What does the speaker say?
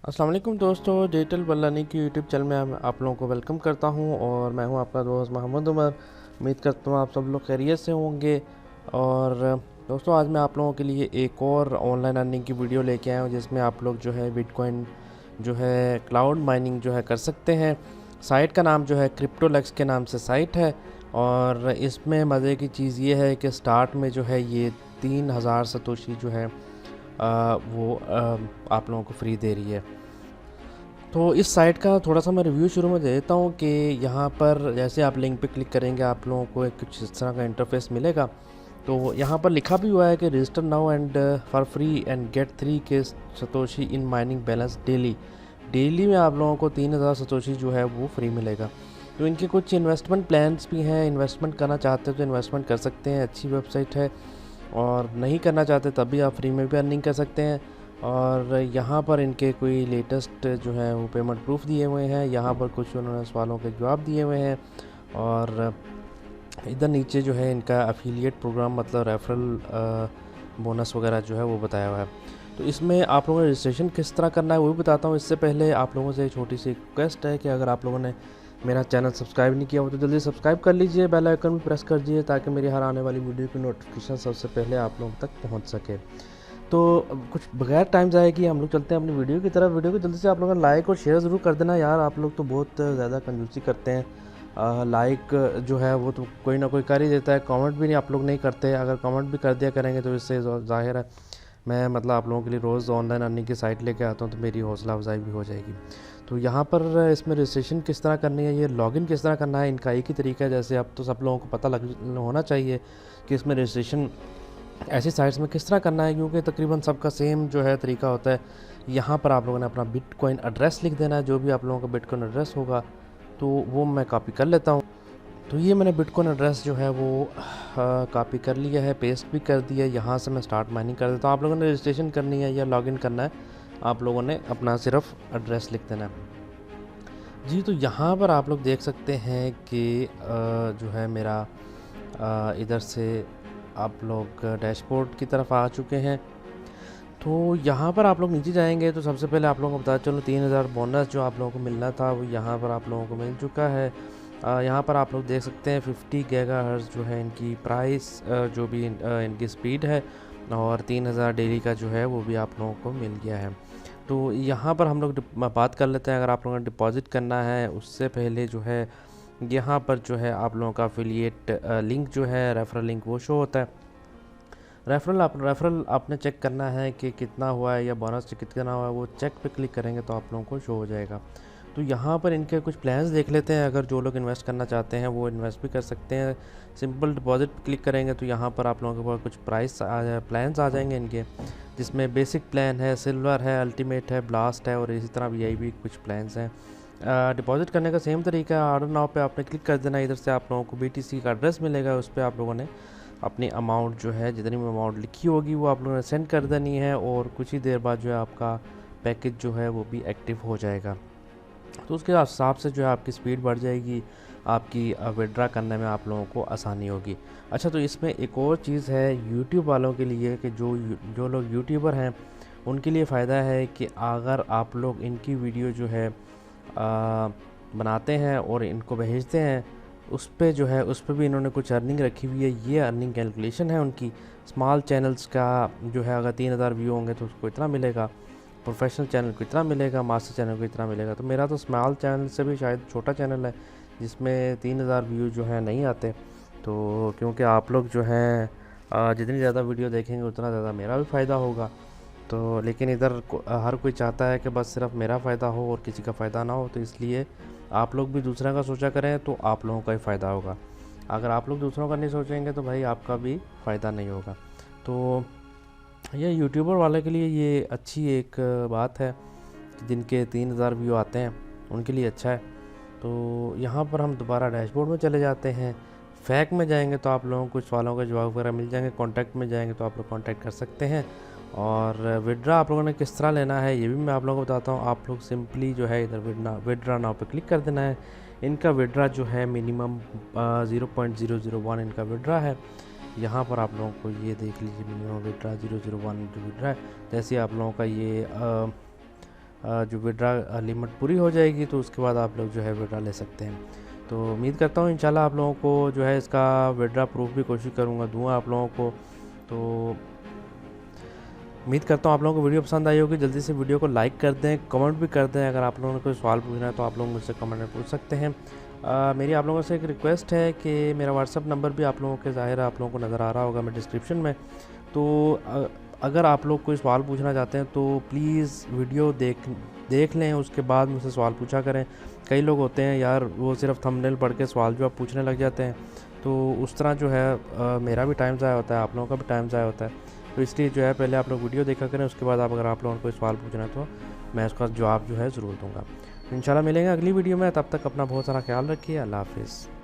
अस्सलाम वालेकुम दोस्तों, डिजिटल बल्लानी की यूट्यूब चैनल में आप लोगों को वेलकम करता हूं और मैं हूं आपका दोस्त मोहम्मद उमर। उम्मीद करता हूं आप सब लोग खैरियत से होंगे। और दोस्तों, आज मैं आप लोगों के लिए एक और ऑनलाइन अर्निंग की वीडियो लेके आया हूं जिसमें आप लोग जो है बिटकॉइन जो है क्लाउड माइनिंग जो है कर सकते हैं। साइट का नाम जो है क्रिप्टोलेक्स के नाम से साइट है। और इसमें मज़े की चीज़ ये है कि स्टार्ट में जो है ये 3000 सतोशी जो है आप लोगों को फ्री दे रही है। तो इस साइट का थोड़ा सा मैं रिव्यू शुरू में दे देता हूँ कि यहाँ पर जैसे आप लिंक पे क्लिक करेंगे आप लोगों को एक कुछ इस तरह का इंटरफेस मिलेगा। तो यहाँ पर लिखा भी हुआ है कि register now and for free and get 3 K satoshi in mining balance daily. Daily में आप लोगों को 3000 सतोशी जो है वो फ्री मिलेगा। तो इनके कुछ इन्वेस्टमेंट प्लान्स भी हैं, इन्वेस्टमेंट करना चाहते हो तो इन्वेस्टमेंट कर सकते हैं, अच्छी वेबसाइट है। और नहीं करना चाहते तब भी आप फ्री में भी अर्निंग कर सकते हैं। और यहाँ पर इनके कोई लेटेस्ट जो है वो पेमेंट प्रूफ दिए हुए हैं, यहाँ पर कुछ उन्होंने सवालों के जवाब दिए हुए हैं। और इधर नीचे जो है इनका एफिलिएट प्रोग्राम मतलब रेफरल बोनस वगैरह जो है वो बताया हुआ है। तो इसमें आप लोगों ने रजिस्ट्रेशन किस तरह करना है वो भी बताता हूँ। इससे पहले आप लोगों से एक छोटी सी रिक्वेस्ट है कि अगर आप लोगों ने मेरा चैनल सब्सक्राइब नहीं किया हो तो जल्दी सब्सक्राइब कर लीजिए, बेल आइकन भी प्रेस कर दीजिए ताकि मेरी हर आने वाली वीडियो की नोटिफिकेशन सबसे पहले आप लोगों तक पहुंच सके। तो अब कुछ बगैर टाइम ज़ाया किए हम लोग चलते हैं अपनी वीडियो की तरफ। वीडियो को जल्दी से आप लोगों ने लाइक और शेयर ज़रूर कर देना यार, आप लोग तो बहुत ज़्यादा कंजूसी करते हैं। लाइक जो है वो तो कोई ना कोई कर ही देता है, कमेंट भी नहीं आप लोग नहीं करते। अगर कमेंट भी कर दिया करेंगे तो इससे ज़ाहिर है मैं मतलब आप लोगों के लिए रोज़ ऑनलाइन अर्निंग की साइट लेके आता हूँ तो मेरी हौसला अफजाई भी हो जाएगी। तो यहाँ पर इसमें रजिस्ट्रेशन किस तरह करनी है, ये लॉगिन किस तरह करना है, इनका एक ही तरीका है। जैसे अब तो सब लोगों को पता लग होना चाहिए कि इसमें रजिस्ट्रेशन ऐसी साइट्स में किस तरह करना है, क्योंकि तकरीबन सबका सेम जो है तरीका होता है। यहाँ पर आप लोगों ने अपना बिटकॉइन एड्रेस लिख देना है, जो भी आप लोगों का बिटकॉइन एड्रेस होगा तो वो मैं कॉपी कर लेता हूँ। तो ये मैंने बिटकॉइन एड्रेस जो है वो कॉपी कर लिया है, पेस्ट भी कर दिया है। यहाँ से मैं स्टार्ट माइनिंग कर देता हूँ। आप लोगों ने रजिस्ट्रेशन करनी है या लॉगिन करना है, आप लोगों ने अपना सिर्फ एड्रेस लिख देना है जी। तो यहाँ पर आप लोग देख सकते हैं कि जो है मेरा इधर से आप लोग डैशबोर्ड की तरफ आ चुके हैं। तो यहाँ पर आप लोग नीचे जाएंगे तो सबसे पहले आप लोगों को बता चलो 3000 बोनस जो आप लोगों को मिलना था वो यहाँ पर आप लोगों को मिल चुका है। यहाँ पर आप लोग देख सकते हैं 50 गीगाहर्ट्ज़ जो है इनकी प्राइस, जो भी इनकी स्पीड है। और 3000 डेली का जो है वो भी आप लोगों को मिल गया है। तो यहाँ पर हम लोग बात कर लेते हैं। अगर आप लोगों ने डिपॉजिट करना है उससे पहले जो है यहाँ पर जो है आप लोगों का एफिलिएट लिंक जो है रेफरल लिंक वो शो होता है। रेफरल आपने चेक करना है कि कितना हुआ है या बोनस कितना हुआ है, वो चेक पे क्लिक करेंगे तो आप लोगों को शो हो जाएगा। तो यहाँ पर इनके कुछ प्लान्स देख लेते हैं। अगर जो लोग इन्वेस्ट करना चाहते हैं वो इन्वेस्ट भी कर सकते हैं। सिंपल डिपॉजिट पे क्लिक करेंगे तो यहाँ पर आप लोगों के पास कुछ प्लान्स आ जाएंगे इनके, जिसमें बेसिक प्लान है, सिल्वर है, अल्टीमेट है, ब्लास्ट है और इसी तरह वीआईपी कुछ प्लान्स हैं। डिपॉजिट करने का सेम तरीका है, ऑर्डर नाउ पे आपने क्लिक कर देना। इधर से आप लोगों को बीटीसी का एड्रेस मिलेगा, उस पर आप लोगों ने अपनी अमाउंट जो है जितनी भी अमाउंट लिखी होगी वो आप लोगों ने सेंड कर देनी है और कुछ ही देर बाद जो है आपका पैकेज जो है वो भी एक्टिव हो जाएगा। तो उसके हिसाब से जो है आपकी स्पीड बढ़ जाएगी, आपकी विड्रा करने में आप लोगों को आसानी होगी। अच्छा, तो इसमें एक और चीज़ है यूट्यूब वालों के लिए कि जो जो लोग यूट्यूबर हैं उनके लिए फ़ायदा है कि अगर आप लोग इनकी वीडियो जो है बनाते हैं और इनको भेजते हैं उस पे जो है उस पे भी इन्होंने कुछ अर्निंग रखी हुई है। ये अर्निंग कैलकुलेशन है उनकी। स्मॉल चैनल्स का जो है अगर 3000 व्यू होंगे तो उसको इतना मिलेगा, प्रोफेशनल चैनल को इतना मिलेगा, मास्टर चैनल को इतना मिलेगा। तो मेरा तो स्मॉल चैनल से भी शायद छोटा चैनल है जिसमें 3000 व्यू जो है नहीं आते। तो क्योंकि आप लोग जो हैं जितनी ज़्यादा वीडियो देखेंगे उतना ज़्यादा मेरा भी फ़ायदा होगा। तो लेकिन इधर हर कोई चाहता है कि बस सिर्फ मेरा फ़ायदा हो और किसी का फ़ायदा ना हो, तो इसलिए आप लोग भी दूसरा का सोचा करें तो आप लोगों का ही फ़ायदा होगा। अगर आप लोग दूसरों का नहीं सोचेंगे तो भाई आपका भी फ़ायदा नहीं होगा। तो ये यूट्यूबर वाले के लिए ये अच्छी एक बात है कि जिनके 3000 व्यू आते हैं उनके लिए अच्छा है। तो यहाँ पर हम दोबारा डैशबोर्ड में चले जाते हैं। फैक में जाएंगे तो आप लोगों को कुछ सवालों के जवाब वगैरह मिल जाएंगे। कॉन्टैक्ट में जाएंगे तो आप लोग कॉन्टैक्ट कर सकते हैं। और विड्रा आप लोगों ने किस तरह लेना है ये भी मैं आप लोगों को बताता हूँ। आप लोग सिंपली जो है इधर विड्रा नाउ पे क्लिक कर देना है। इनका विड्रा जो है मिनिमम 0.001 इनका विड्रा है। यहाँ पर आप लोगों को ये देख लीजिए मिनिमम विड्रा 001 जो विड्रा है। जैसे आप लोगों का ये जो विड्रा लिमिट पूरी हो जाएगी तो उसके बाद आप लोग जो है विड्रा ले सकते हैं। तो उम्मीद करता हूँ इंशाल्लाह आप लोगों को जो है इसका विड्रा प्रूफ भी कोशिश करूँगा, दूँगा आप लोगों को। तो उम्मीद करता हूँ आप लोगों को वीडियो पसंद आई होगी। जल्दी से वीडियो को लाइक कर दें, कमेंट भी कर दें। अगर आप लोगों ने कोई सवाल पूछना है तो आप लोग मुझसे कमेंट में पूछ सकते हैं। मेरी आप लोगों से एक रिक्वेस्ट है कि मेरा व्हाट्सअप नंबर भी आप लोगों के ज़ाहिर है आप लोगों को नज़र आ रहा होगा मैं डिस्क्रिप्शन में। तो अगर आप लोग कोई सवाल पूछना चाहते हैं तो प्लीज़ वीडियो देख लें, उसके बाद मुझसे सवाल पूछा करें। कई लोग होते हैं यार वो सिर्फ थंबनेल पढ़ के सवाल जवाब पूछने लग जाते हैं, तो उस तरह जो है मेरा भी टाइम ज़ाया होता है, आप लोगों का भी टाइम ज़ाया होता है। तो इसलिए जो है पहले आप लोग वीडियो देखा करें, उसके बाद अगर आप लोगों को कोई सवाल पूछना है तो मैं उसका जवाब जो है ज़रूर दूँगा। इंशाल्लाह मिलेंगे अगली वीडियो में, तब तक अपना बहुत सारा ख्याल रखिए। अल्लाह हाफ़िज़।